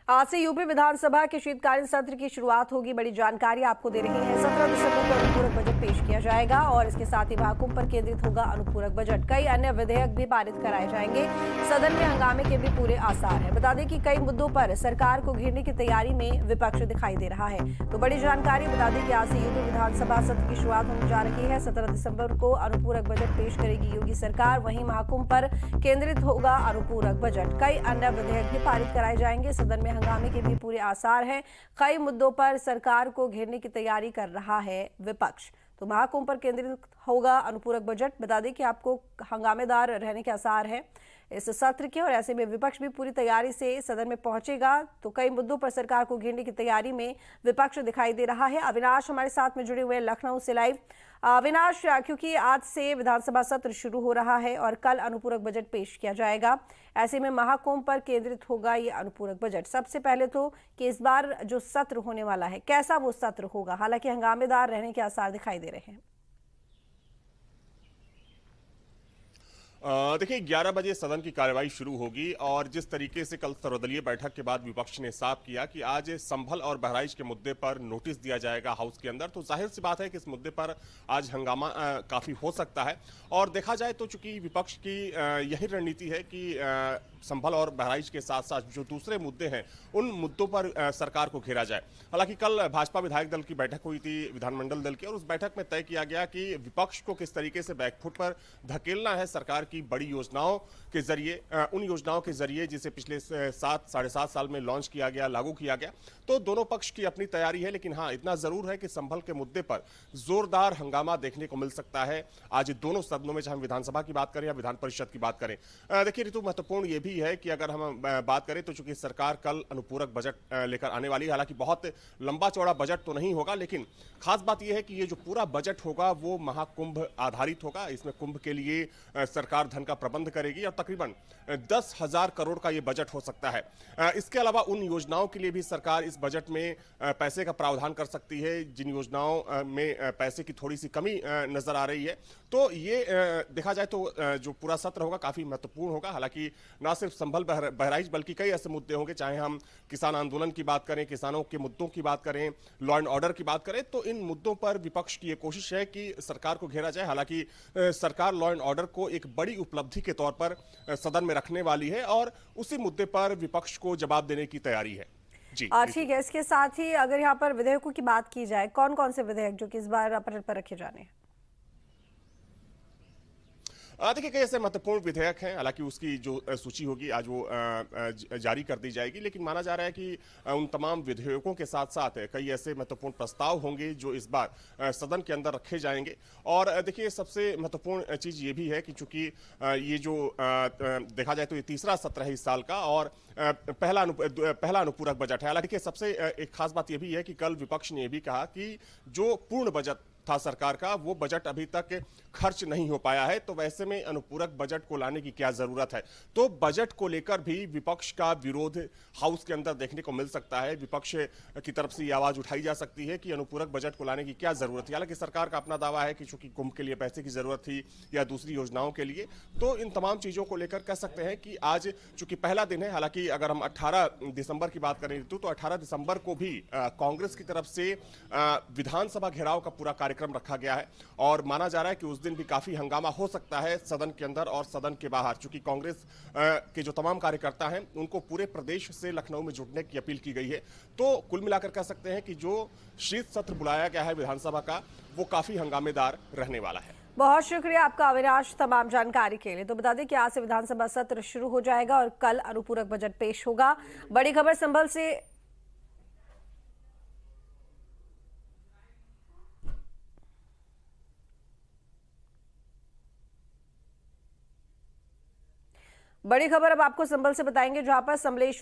आज से यूपी विधानसभा के शीतकालीन सत्र की शुरुआत होगी। बड़ी जानकारी आपको दे रही है। 17 दिसंबर को अनुपूरक बजट पेश किया जाएगा और इसके साथ ही महाकुंभ पर केंद्रित होगा अनुपूरक बजट। कई अन्य विधेयक भी पारित कराए जाएंगे। सदन में हंगामे के भी पूरे आसार है। बता दें कि कई मुद्दों पर सरकार को घेरने की तैयारी में विपक्ष दिखाई दे रहा है। तो बड़ी जानकारी बता दें कि आज से यूपी विधानसभा सत्र की शुरुआत होने जा रही है। 17 दिसंबर को अनुपूरक बजट पेश करेगी योगी सरकार। वहीं महाकुंभ पर केंद्रित होगा अनुपूरक बजट। कई अन्य विधेयक भी पारित कराए जाएंगे। सदन में हंगामे के भी पूरे आसार हैं। कई मुद्दों पर सरकार को घेरने की तैयारी कर रहा है विपक्ष। तो महाकुंभ पर केंद्रित होगा अनुपूरक बजट। बता दें कि आपको हंगामेदार रहने के आसार हैं इस सत्र के, और ऐसे में विपक्ष भी पूरी तैयारी से सदन में पहुंचेगा। तो कई मुद्दों पर सरकार को घेरने की तैयारी में विपक्ष दिखाई दे रहा है। अविनाश हमारे साथ में जुड़े हुए हैं लखनऊ से लाइव। अविनाश, क्योंकि आज से विधानसभा सत्र शुरू हो रहा है और कल अनुपूरक बजट पेश किया जाएगा, ऐसे में महाकुंभ पर केंद्रित होगा ये अनुपूरक बजट। सबसे पहले तो कि इस बार जो सत्र होने वाला है कैसा वो सत्र होगा, हालांकि हंगामेदार रहने के आसार दिखाई दे रहे हैं। देखिए 11 बजे सदन की कार्यवाही शुरू होगी और जिस तरीके से कल सर्वदलीय बैठक के बाद विपक्ष ने साफ किया कि आज संभल और बहराइच के मुद्दे पर नोटिस दिया जाएगा हाउस के अंदर, तो जाहिर सी बात है कि इस मुद्दे पर आज हंगामा काफी हो सकता है। और देखा जाए तो चूंकि विपक्ष की यही रणनीति है कि संभल और बहराइच के साथ साथ जो दूसरे मुद्दे हैं उन मुद्दों पर सरकार को घेरा जाए। हालांकि कल भाजपा विधायक दल की बैठक हुई थी विधानमंडल दल की, और उस बैठक में तय किया गया कि विपक्ष को किस तरीके से बैकफुट पर धकेलना है सरकार की बड़ी योजनाओं के जरिए, उन योजनाओं के जरिए जिसे पिछले 7-7.5 साल में लॉन्च किया गया, लागू किया गया। तो दोनों पक्ष की अपनी तैयारी है, लेकिन हाँ इतना जरूर है कि संभल के मुद्दे पर जोरदार हंगामा देखने को मिल सकता है आज दोनों सदनों में, चाहे हम विधानसभा की बात करें या विधान परिषद की बात करें। देखिए ऋतु, महत्वपूर्ण यह भी है कि अगर हम बात करें तो चूंकि सरकार कल अनुपूरक बजट लेकर आने वाली है, हालांकि बहुत लंबा चौड़ा बजट तो नहीं होगा, लेकिन खास बात यह है कि ये जो पूरा बजट होगा वो महाकुंभ आधारित होगा। इसमें कुंभ के लिए सरकार धन का प्रबंध करेगी और तकरीबन 10,000 करोड़ का यह बजट हो सकता है। इसके अलावा उन योजनाओं के लिए भी सरकार इस बजट में पैसे का प्रावधान कर सकती है जिन योजनाओं में पैसे की थोड़ी सी कमी नजर आ रही है। तो ये देखा जाए तो जो पूरा सत्र होगा काफी महत्वपूर्ण होगा। हालांकि ना सिर्फ संभल बहराइच बल्कि कई ऐसे मुद्दे होंगे, चाहे हम किसान आंदोलन की बात करें, किसानों के मुद्दों की बात करें, लॉ एंड ऑर्डर की बात करें, तो इन मुद्दों पर विपक्ष की यह कोशिश है कि सरकार को घेरा जाए। हालांकि सरकार लॉ एंड ऑर्डर को एक बड़ी उपलब्धि के तौर पर सदन में रखने वाली है और उसी मुद्दे पर विपक्ष को जवाब देने की तैयारी है। जी ठीक है। इसके साथ ही अगर यहाँ पर विधेयकों की बात की जाए, कौन कौन से विधेयक जो कि इस बार पटल पर रखे जाने हैं? देखिए कई ऐसे महत्वपूर्ण विधेयक हैं, हालांकि उसकी जो सूची होगी आज वो जारी कर दी जाएगी, लेकिन माना जा रहा है कि उन तमाम विधेयकों के साथ साथ कई ऐसे महत्वपूर्ण प्रस्ताव होंगे जो इस बार सदन के अंदर रखे जाएंगे। और देखिए सबसे महत्वपूर्ण चीज ये भी है कि चूंकि ये जो देखा जाए तो ये तीसरा सत्र है इस साल का और पहला अनुपूरक बजट है। हालांकि सबसे एक खास बात यह भी है कि कल विपक्ष ने यह भी कहा कि जो पूर्ण बजट था सरकार का वो बजट अभी तक खर्च नहीं हो पाया है, तो वैसे में अनुपूरक बजट को लाने की क्या जरूरत है। तो बजट को लेकर भी विपक्ष का विरोध हाउस के अंदर देखने को मिल सकता है। विपक्ष की तरफ से ये आवाज उठाई जा सकती है कि अनुपूरक बजट को लाने की क्या जरूरत है। हालांकि सरकार का अपना दावा है कि चूंकि कुंभ के लिए पैसे की जरूरत थी या दूसरी योजनाओं के लिए, तो इन तमाम चीजों को लेकर कह सकते हैं कि आज चूंकि पहला दिन है, हालांकि अगर हम 18 दिसंबर की बात करें तो 18 दिसंबर को भी कांग्रेस की तरफ से विधानसभा घेराव का पूरा कार्यक्रम रखा गया है और माना जा रहा है कि उस दिन भी काफी हंगामा हो सकता है सदन के अंदर और सदन के बाहर। चूंकि कांग्रेस के जो तमाम कार्यकर्ता हैं उनको पूरे प्रदेश से लखनऊ में जुटने की अपील की गई है। तो कुल मिलाकर कह सकते हैं कि जो शीत सत्र बुलाया गया है विधानसभा का वो काफी हंगामेदार रहने वाला है। बहुत शुक्रिया आपका अविनाश तमाम जानकारी के लिए। तो बता दें कि आज से विधानसभा सत्र शुरू हो जाएगा और कल अनुपूरक बजट पेश होगा। बड़ी खबर संभल से अब आपको संभल से बताएंगे, जहां पर समलेश्वर